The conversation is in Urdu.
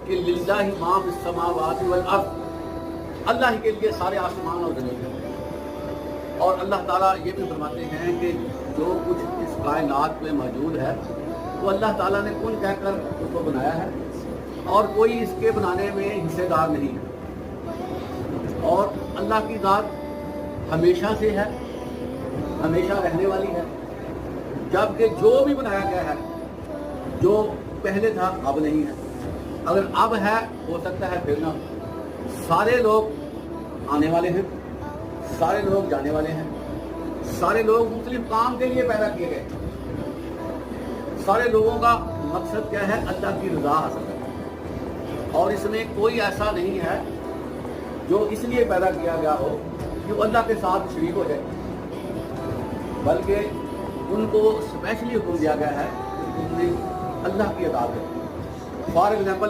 کہ للہ ما فی السماوات والارض، اللہ ہی کے لیے سارے آسمان اور زمین ہیں۔ اور اللہ تعالیٰ یہ بھی فرماتے ہیں کہ جو کچھ اس کائنات میں موجود ہے وہ اللہ تعالیٰ نے کن کہہ کر اس کو بنایا ہے، اور کوئی اس کے بنانے میں حصے دار نہیں ہے۔ اور اللہ کی ذات ہمیشہ سے ہے، ہمیشہ رہنے والی ہے، جبکہ جو بھی بنایا گیا ہے جو پہلے تھا اب نہیں ہے، اگر اب ہے ہو سکتا ہے پھر نہ ہو۔ سارے لوگ آنے والے ہیں، سارے لوگ جانے والے ہیں، سارے لوگ مختلف کام کے لیے پیدا کیے گئے، سارے لوگوں کا مقصد کیا ہے؟ اللہ کی رضا حاصل کرنا۔ اور اس میں کوئی ایسا نہیں ہے جو اس لیے پیدا کیا گیا ہو کہ وہ اللہ کے ساتھ شریک ہو جائے، بلکہ ان کو اسپیشلی حکم دیا گیا ہے کہ تم نے اللہ کی اطاعت کرو۔ For example